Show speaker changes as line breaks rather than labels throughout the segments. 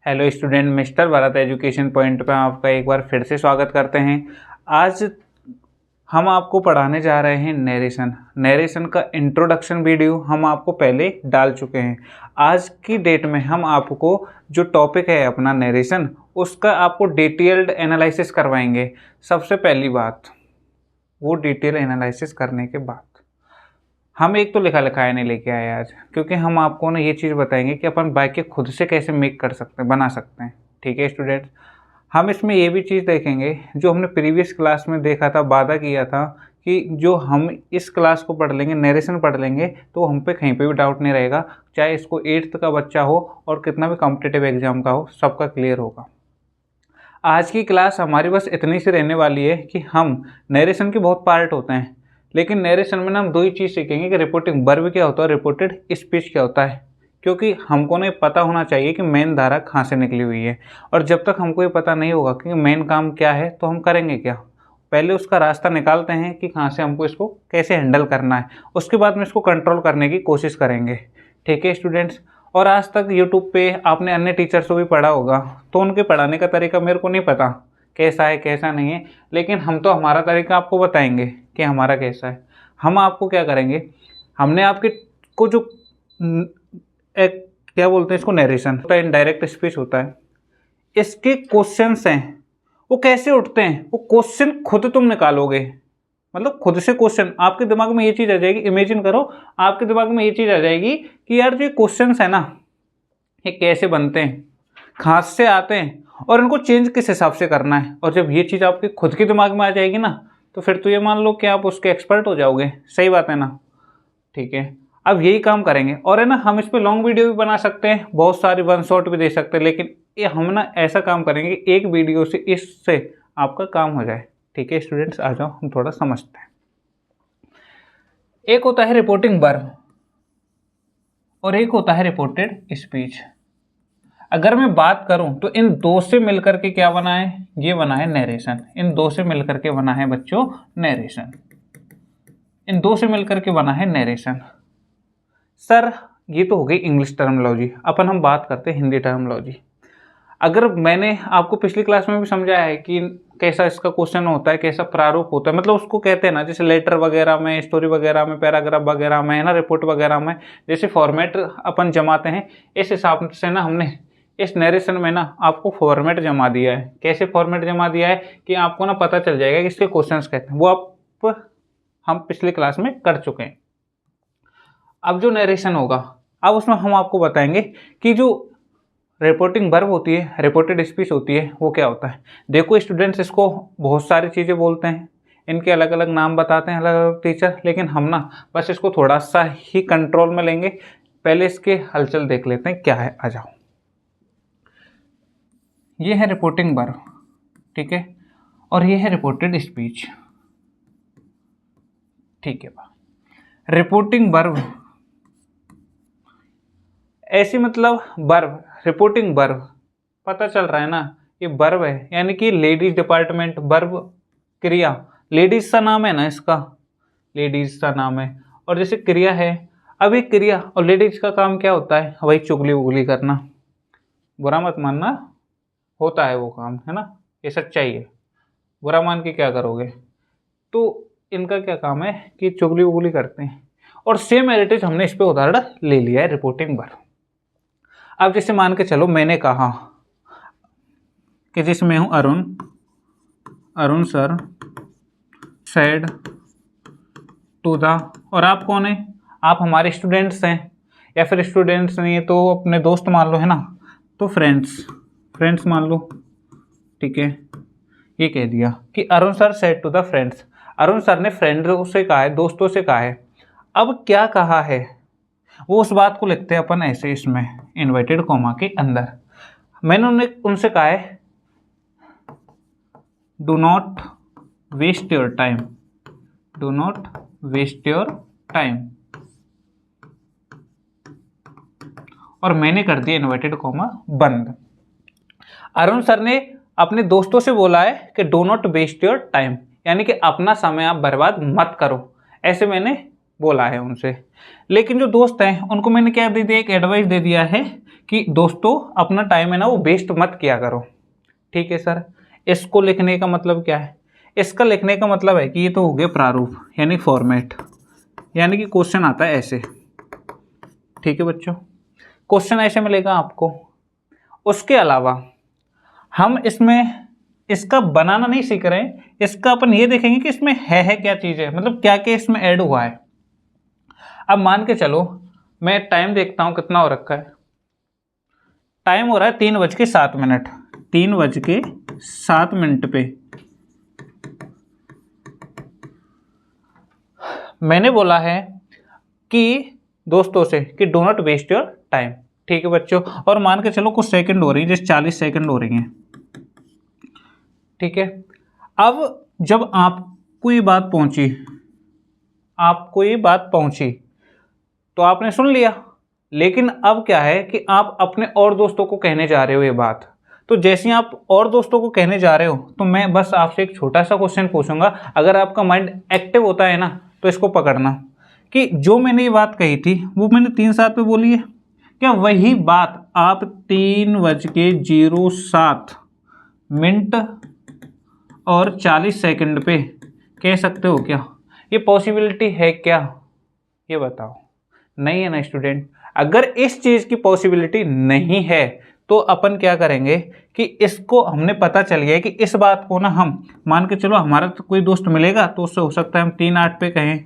Hello student, mister Bharat education point पे आपका एक बार फिर से स्वागत करते हैं। आज हम आपको पढ़ाने जा रहे हैं नरेशन का इंट्रोडक्शन वीडियो हम आपको पहले डाल चुके हैं। आज की डेट में हम आपको जो टॉपिक है अपना नरेशन, उसका आपको डिटेल्ड एनालिसिस करवाएंगे। सबसे पहली बात, वो डिटेल एनालिसिस करने के बाद हम एक तो लिखा लिखाया नहीं लेके आए आज, क्योंकि हम आपको ना ये चीज़ बताएंगे कि अपन बाइकें खुद से कैसे मेक कर सकते हैं, बना सकते हैं। ठीक है स्टूडेंट्स, हम इसमें ये भी चीज़ देखेंगे जो हमने प्रीवियस क्लास में देखा था, वादा किया था कि जो हम इस क्लास को पढ़ लेंगे, नरेशन पढ़ लेंगे, तो हम पे कहीं पे भी डाउट नहीं रहेगा, चाहे इसको 8th का बच्चा हो और कितना भी कॉम्पिटिटिव एग्जाम का हो, सबका क्लियर होगा। आज की क्लास हमारी बस इतनी सी रहने वाली है कि हम नरेशन के बहुत पार्ट होते हैं, लेकिन नरेशन में ना हम दो ही चीज़ सीखेंगे कि रिपोर्टिंग वर्ब क्या होता है, रिपोर्टेड स्पीच क्या होता है। क्योंकि हमको नहीं पता होना चाहिए कि मेन धारा कहाँ से निकली हुई है, और जब तक हमको ये पता नहीं होगा कि मेन काम क्या है तो हम करेंगे क्या। पहले उसका रास्ता निकालते हैं कि कहाँ से हमको इसको कैसे हैंडल करना है, उसके बाद में इसको कंट्रोल करने की कोशिश करेंगे। ठीक है स्टूडेंट्स, और आज तक यूट्यूब पे आपने अन्य टीचर्स को भी पढ़ा होगा, तो उनके पढ़ाने का तरीका मेरे को नहीं पता कैसा है कैसा नहीं है, लेकिन हम तो हमारा तरीका आपको बताएंगे कि हमारा कैसा है। हम आपको क्या करेंगे, हमने आपके को जो एक क्या बोलते हैं इसको, नरेशन होता है, इनडायरेक्ट स्पीच होता है, इसके क्वेश्चंस हैं वो कैसे उठते हैं, वो क्वेश्चन खुद तुम निकालोगे। मतलब खुद से क्वेश्चन आपके दिमाग में ये चीज़ आ जाएगी, इमेजिन करो आपके दिमाग में ये चीज़ आ जाएगी कि यार जो क्वेश्चंस है ना, ये कैसे बनते हैं, कहाँ से आते हैं, और इनको चेंज किस हिसाब से करना है। और जब ये चीज़ आपके खुद के दिमाग में आ जाएगी ना, तो फिर तो ये मान लो कि आप उसके एक्सपर्ट हो जाओगे। सही बात है ना। ठीक है, अब यही काम करेंगे, और है ना हम इस पर लॉन्ग वीडियो भी बना सकते हैं, बहुत सारी वन शॉट भी दे सकते हैं, लेकिन ये हम ना ऐसा काम करेंगे एक वीडियो से इससे आपका काम हो जाए। ठीक है स्टूडेंट्स, आ जाओ हम थोड़ा समझते हैं। एक होता है रिपोर्टिंग वर्ब और एक होता है रिपोर्टेड स्पीच। अगर मैं बात करूं तो इन दो से मिलकर के क्या बना है, ये बना है नरेशन। इन दो से मिलकर के बना है बच्चों नरेशन, इन दो से मिलकर के बना है नरेशन। सर ये तो हो गई इंग्लिश टर्मिनोलॉजी, अपन हम बात करते हैं हिंदी टर्मिनोलॉजी। अगर मैंने आपको पिछली क्लास में भी समझाया है कि कैसा इसका क्वेश्चन होता है, कैसा प्रारूप होता है, मतलब उसको कहते हैं ना, जैसे लेटर वगैरह में, स्टोरी वगैरह में, पैराग्राफ वगैरह में, है ना, रिपोर्ट वगैरह में जैसे फॉर्मेट अपन जमाते हैं, इस हिसाब से ना हमने इस नरेशन में ना आपको फॉर्मेट जमा दिया है। कैसे फॉर्मेट जमा दिया है कि आपको ना पता चल जाएगा कि इसके क्वेश्चंस कहते हैं, वो आप हम पिछली क्लास में कर चुके हैं। अब जो नरेशन होगा, अब उसमें हम आपको बताएंगे कि जो रिपोर्टिंग वर्ब होती है, रिपोर्टेड स्पीच होती है, वो क्या होता है। देखो स्टूडेंट्स, इसको बहुत सारी चीज़ें बोलते हैं, इनके अलग अलग नाम बताते हैं अलग अलग टीचर, लेकिन हम ना बस इसको थोड़ा सा ही कंट्रोल में लेंगे। पहले इसके हलचल देख लेते हैं क्या है, आ जाओ। ये है रिपोर्टिंग वर्ब, ठीक है, और ये है रिपोर्टेड स्पीच। ठीक है, रिपोर्टिंग वर्ब ऐसी मतलब वर्ब, रिपोर्टिंग वर्ब, पता चल रहा है ना ये वर्ब है, यानी कि लेडीज डिपार्टमेंट, वर्ब क्रिया, लेडीज का नाम है ना इसका, लेडीज का नाम है, और जैसे क्रिया है, अब एक क्रिया और लेडीज का काम क्या होता है, वही चुगली उगली करना, बुरा मत मानना, होता है वो काम, है ना, ये सच्चाई है, बुरा मान के क्या करोगे। तो इनका क्या काम है कि चुगली उगली करते हैं, और सेम एरिटेज हमने इस पे उदाहरण ले लिया है रिपोर्टिंग वर्ब। अब जैसे मान के चलो मैंने कहा कि जिसमें हूँ Arun sir said to the, और आप कौन है, आप हमारे स्टूडेंट्स हैं, या फिर स्टूडेंट्स नहीं है तो अपने दोस्त मान लो, है ना, तो फ्रेंड्स मान लो। ठीक है, ये कह दिया कि Arun sir said to the friends, Arun sir ने फ्रेंड्स से कहा है, दोस्तों से कहा है। अब क्या कहा है, वो उस बात को लिखते हैं अपन ऐसे, इसमें इन्वर्टेड कॉमा के अंदर। मैंने उनसे कहा है do not waste your time, do not waste your time, और मैंने कर दिया इन्वर्टेड कॉमा बंद। अरुण सर ने अपने दोस्तों से बोला है कि do not waste your time, यानी कि अपना समय आप बर्बाद मत करो, ऐसे मैंने बोला है उनसे। लेकिन जो दोस्त हैं उनको मैंने क्या दे दिया, एक एडवाइस दे दिया है कि दोस्तों अपना टाइम है ना वो वेस्ट मत किया करो। ठीक है सर, इसको लिखने का मतलब क्या है? इसका लिखने का मतलब है कि ये तो हो गया प्रारूप यानी फॉर्मेट, यानी कि क्वेश्चन आता है ऐसे। ठीक है बच्चों, क्वेश्चन ऐसे मिलेगा आपको। उसके अलावा हम इसमें इसका बनाना नहीं सीख रहे हैं, इसका अपन ये देखेंगे कि इसमें है क्या चीज़ है, मतलब क्या क्या इसमें ऐड हुआ है। अब मान के चलो मैं टाइम देखता हूँ कितना हो रखा है। टाइम हो रहा है 3:07। 3:07 पे मैंने बोला है कि दोस्तों से कि do not waste your time. ठीक है बच्चों, और मान के चलो कुछ सेकंड हो रही है, जैसे 40 सेकंड हो रही हैं। ठीक है, अब जब आपको ये बात पहुंची तो आपने सुन लिया, लेकिन अब क्या है कि आप अपने और दोस्तों को कहने जा रहे हो ये बात। तो जैसे ही आप और दोस्तों को कहने जा रहे हो तो मैं बस आपसे एक छोटा सा क्वेश्चन पूछूंगा, अगर आपका माइंड एक्टिव होता है ना तो इसको पकड़ना कि जो मैंने ये बात कही थी वो मैंने 3:07 पे बोली है, क्या वही बात आप 3:07 पे कह सकते हो क्या? ये पॉसिबिलिटी है क्या, ये बताओ। नहीं है ना स्टूडेंट। अगर इस चीज़ की पॉसिबिलिटी नहीं है तो अपन क्या करेंगे कि इसको हमने पता चल गया है कि इस बात को ना हम मान के चलो, हमारा तो कोई दोस्त मिलेगा तो उससे हो सकता है हम 3:08 पे कहें,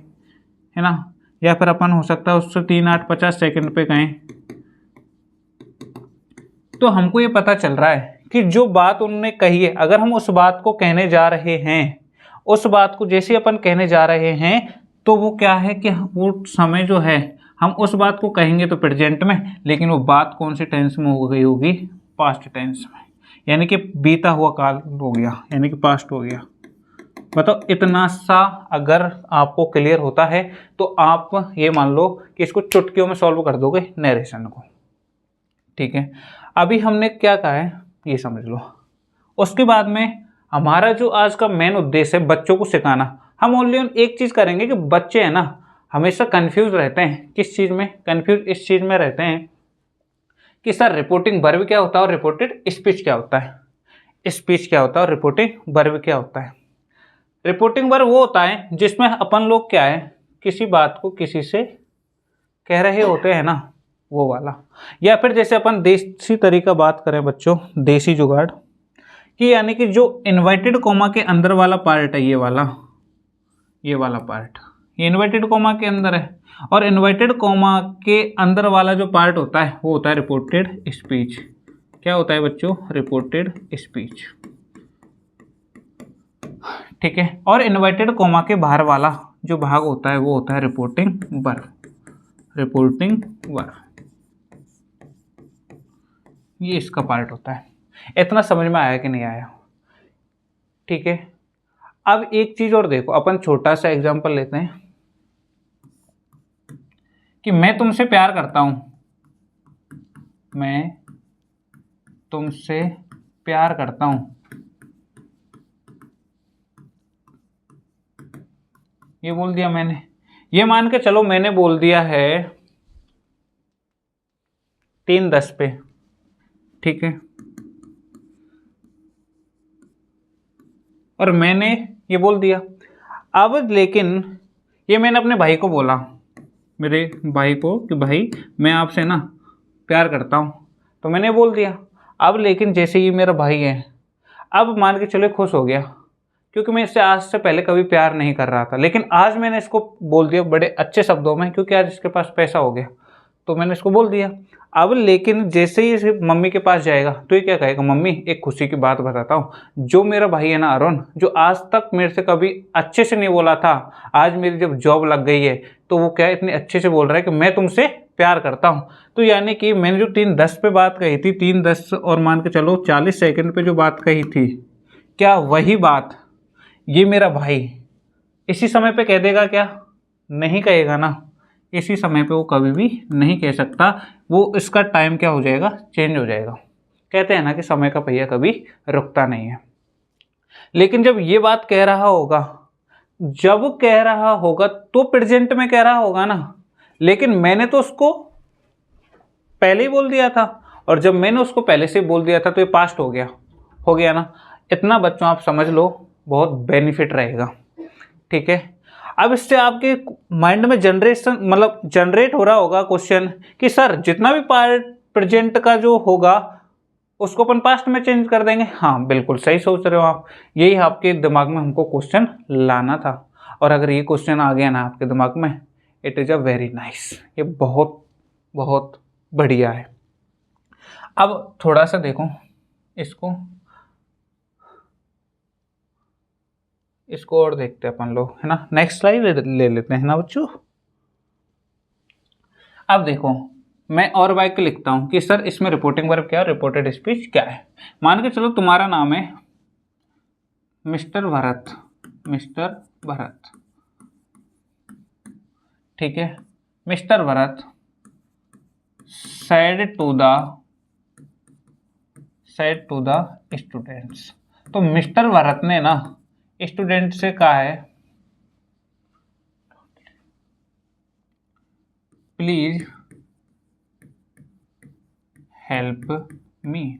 है ना, या फिर अपन हो सकता है उससे 3:50 पे कहें। तो हमको ये पता चल रहा है कि जो बात उन्होंने कही है, अगर हम उस बात को कहने जा रहे हैं, उस बात को जैसे अपन कहने जा रहे हैं तो वो क्या है कि वो समय जो है हम उस बात को कहेंगे तो प्रेजेंट में, लेकिन वो बात कौन से टेंस में हो गई होगी? पास्ट टेंस में, यानी कि बीता हुआ काल हो गया, यानी कि पास्ट हो गया। बताओ, इतना सा अगर आपको क्लियर होता है तो आप ये मान लो कि इसको चुटकियों में सॉल्व कर दोगे नरेशन को। ठीक है, अभी हमने क्या कहा है ये समझ लो। उसके बाद में हमारा जो आज का मेन उद्देश्य है बच्चों को सिखाना। हम ओनली एक चीज़ करेंगे कि बच्चे हैं ना हमेशा कंफ्यूज रहते हैं। किस चीज़ में कंफ्यूज? इस चीज़ में रहते हैं कि सर रिपोर्टिंग वर्ब क्या होता है और रिपोर्टेड स्पीच क्या होता है। स्पीच क्या होता है और रिपोर्टिंग वर्ब क्या होता है। रिपोर्टिंग वर्ब वो होता है जिसमें अपन लोग क्या है, किसी बात को किसी से कह रहे होते हैं ना, वो वाला। या फिर जैसे अपन देसी तरीका बात करें बच्चों, देसी जुगाड़, कि यानी कि जो इन्वर्टेड कोमा के अंदर वाला पार्ट है, ये वाला पार्ट, ये इन्वर्टेड कोमा के अंदर है, और इन्वर्टेड कोमा के अंदर वाला जो पार्ट होता है वो होता है रिपोर्टेड स्पीच। क्या होता है बच्चों? Reported speech. ठीक है, और इन्वर्टेड कोमा के बाहर वाला जो भाग होता है वो होता है रिपोर्टिंग वर्ब। रिपोर्टिंग वर्ब ये इसका पार्ट होता है। इतना समझ में आया कि नहीं आया? ठीक है, अब एक चीज और देखो, अपन छोटा सा एग्जांपल लेते हैं कि मैं तुमसे प्यार करता हूं, मैं तुमसे प्यार करता हूं। ये बोल दिया मैंने, ये मान के चलो मैंने बोल दिया है 3:10 पे। ठीक है, और मैंने ये बोल दिया। अब लेकिन ये मैंने अपने भाई को बोला, मेरे भाई को, कि भाई मैं आपसे ना प्यार करता हूँ, तो मैंने बोल दिया। अब लेकिन जैसे ये मेरा भाई है, अब मान के चलो खुश हो गया, क्योंकि मैं इससे आज से पहले कभी प्यार नहीं कर रहा था, लेकिन आज मैंने इसको बोल दिया बड़े अच्छे शब्दों में, क्योंकि आज इसके पास पैसा हो गया तो मैंने इसको बोल दिया। अब लेकिन जैसे ही इसे मम्मी के पास जाएगा तो ये क्या कहेगा? मम्मी एक खुशी की बात बताता हूँ, जो मेरा भाई है ना अरुण, जो आज तक मेरे से कभी अच्छे से नहीं बोला था, आज मेरी जब जॉब लग गई है तो वो क्या इतने अच्छे से बोल रहा है कि मैं तुमसे प्यार करता हूँ। तो यानी कि मैंने जो 3:10 पे बात कही थी, 3:10 और मान के चलो 40 सेकंड पे जो बात कही थी, क्या वही बात ये मेरा भाई इसी समय पे कह देगा क्या? नहीं कहेगा ना। इसी समय पे वो कभी भी नहीं कह सकता, वो इसका टाइम क्या हो जाएगा? चेंज हो जाएगा। कहते हैं ना कि समय का पहिया कभी रुकता नहीं है। लेकिन जब ये बात कह रहा होगा जब कह रहा होगा तो प्रेजेंट में कह रहा होगा ना, लेकिन मैंने तो उसको पहले ही बोल दिया था, और जब मैंने उसको पहले से बोल दिया था तो ये पास्ट हो गया ना। इतना बच्चों आप समझ लो, बहुत बेनिफिट रहेगा। ठीक है, अब इससे आपके माइंड में जनरेट हो रहा होगा क्वेश्चन कि सर जितना भी पार्ट प्रेजेंट का जो होगा उसको अपन पास्ट में चेंज कर देंगे। हाँ बिल्कुल सही सोच रहे हो आप, यही आपके दिमाग में हमको क्वेश्चन लाना था। और अगर ये क्वेश्चन आ गया ना आपके दिमाग में, it is a very nice, ये बहुत बहुत बढ़िया है। अब थोड़ा सा देखो इसको और देखते हैं अपन लोग, है ना। नेक्स्ट स्लाइड ले लेते हैं ना बच्चों। अब देखो मैं और वाक्य लिखता हूं कि सर इसमें रिपोर्टिंग वर्ब क्या है, रिपोर्टेड स्पीच क्या है। मान के चलो तुम्हारा नाम है मिस्टर भरत, ठीक है। Mister Bharat said to the students. तो मिस्टर भरत ने ना स्टूडेंट से कहा है प्लीज हेल्प मी,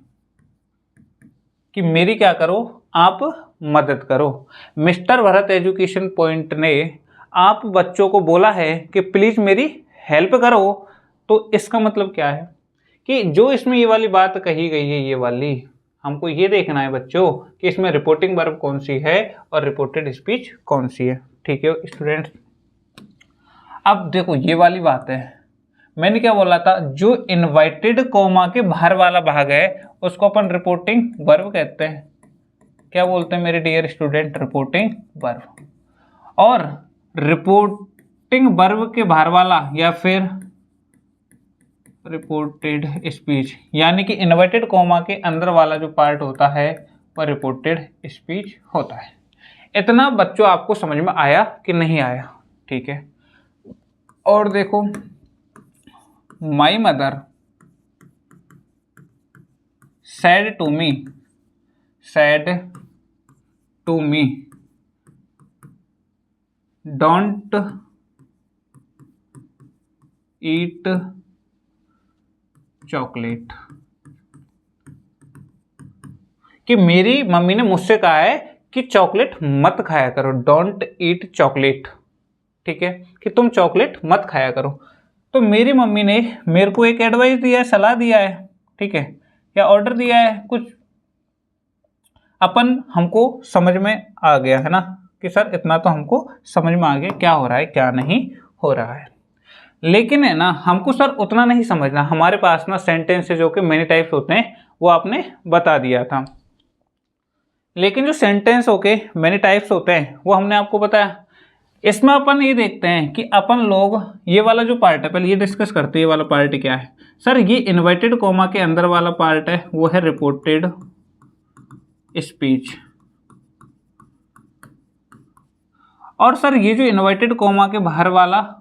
कि मेरी क्या करो, आप मदद करो। मिस्टर भरत एजुकेशन पॉइंट ने आप बच्चों को बोला है कि प्लीज मेरी हेल्प करो। तो इसका मतलब क्या है कि जो इसमें ये वाली बात कही गई है, ये वाली हमको ये देखना है बच्चों कि इसमें रिपोर्टिंग वर्ब कौन सी है और रिपोर्टेड स्पीच कौन सी है। ठीक है स्टूडेंट्स, अब देखो ये वाली बात है, मैंने क्या बोला था, जो इनवाइटेड कोमा के बाहर वाला भाग है उसको अपन रिपोर्टिंग वर्ब कहते हैं। क्या बोलते हैं मेरे डियर स्टूडेंट, रिपोर्टिंग वर्ब। और रिपोर्टिंग वर्ब के बाहर वाला या फिर रिपोर्टेड स्पीच, यानी कि इन्वर्टेड कोमा के अंदर वाला जो पार्ट होता है वह रिपोर्टेड स्पीच होता है। इतना बच्चों आपको समझ में आया कि नहीं आया? ठीक है, और देखो my mother said to me don't eat chocolate, कि मेरी मम्मी ने मुझसे कहा है कि चॉकलेट मत खाया करो, डोंट ईट चॉकलेट। ठीक है, कि तुम चॉकलेट मत खाया करो। तो मेरी मम्मी ने मेरे को एक एडवाइस दिया है, सलाह दिया है, ठीक है, या ऑर्डर दिया है कुछ, अपन हमको समझ में आ गया है ना कि सर इतना तो हमको समझ में आ गया क्या हो रहा है क्या नहीं हो रहा है। लेकिन है ना हमको सर उतना नहीं समझना, हमारे पास ना सेंटेंसेस जो कि मेनी टाइप्स होते हैं वो आपने बता दिया था। लेकिन जो सेंटेंस होके मेनी टाइप्स होते हैं वो हमने आपको बताया। इसमें अपन ये देखते हैं कि अपन लोग ये वाला जो पार्ट है, पहले ये डिस्कस करते हैं ये वाला पार्ट क्या है। सर ये इन्वर्टेड कोमा के अंदर वाला पार्ट है वो है रिपोर्टेड स्पीच। और सर ये जो इन्वर्टेड कोमा के बाहर वाला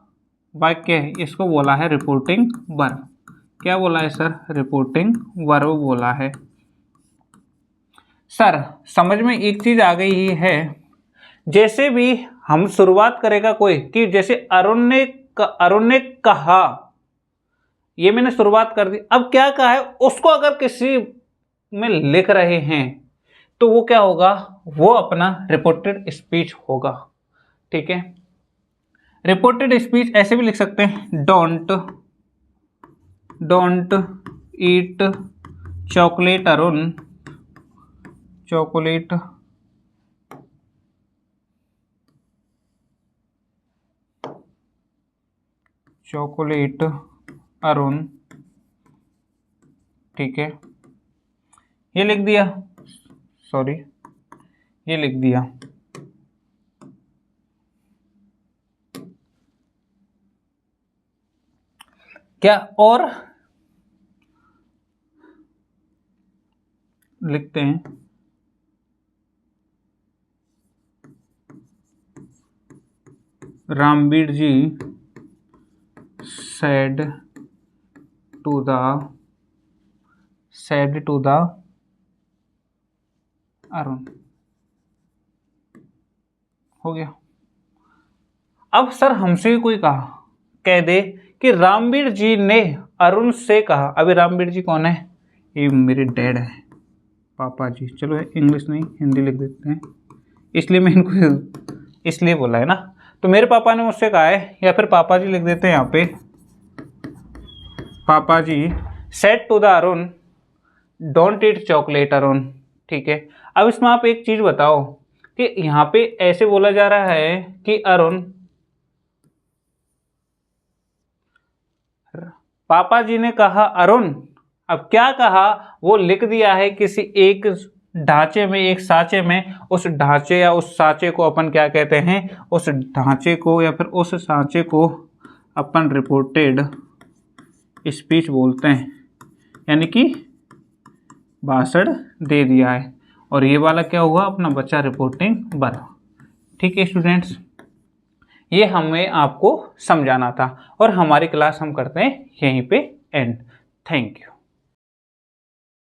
वाक्य है इसको बोला है रिपोर्टिंग वर्ब। क्या बोला है सर? रिपोर्टिंग वर्ब बोला है। सर समझ में एक चीज आ गई है, जैसे भी हम शुरुआत करेगा कोई कि जैसे अरुण ने कहा, ये मैंने शुरुआत कर दी, अब क्या कहा है उसको अगर किसी में लिख रहे हैं तो वो क्या होगा, वो अपना रिपोर्टेड स्पीच होगा। ठीक है, रिपोर्टेड स्पीच ऐसे भी लिख सकते हैं, don't eat chocolate Arun, chocolate Arun. ठीक है, ये लिख दिया, सॉरी ये लिख दिया। क्या और लिखते हैं, रामवीर जी said to the अरुण। हो गया। अब सर हमसे कोई कह दे कि रामवीर जी ने अरुण से कहा। अभी रामवीर जी कौन है? ये मेरे डैड हैं, पापा जी। चलो इंग्लिश नहीं हिंदी लिख देते हैं, इसलिए मैं इनको इसलिए बोला है ना। तो मेरे पापा ने मुझसे कहा है, या फिर पापा जी लिख देते हैं यहाँ पे। Papa ji said to the Arun don't eat chocolate Arun. ठीक है, अब इसमें आप एक चीज बताओ कि यहाँ पे ऐसे बोला जा रहा है कि अरुण, पापा जी ने कहा अरुण, अब क्या कहा वो लिख दिया है किसी एक ढांचे में, एक साँचे में। उस ढांचे या उस साँचे को अपन क्या कहते हैं? उस ढांचे को या फिर उस साँचे को अपन रिपोर्टेड स्पीच बोलते हैं, यानी कि भाषण दे दिया है। और ये वाला क्या हुआ? अपना बच्चा रिपोर्टिंग वर्ब। ठीक है स्टूडेंट्स, ये हमें आपको समझाना था और हमारी क्लास हम करते हैं यहीं पे एंड। Thank you.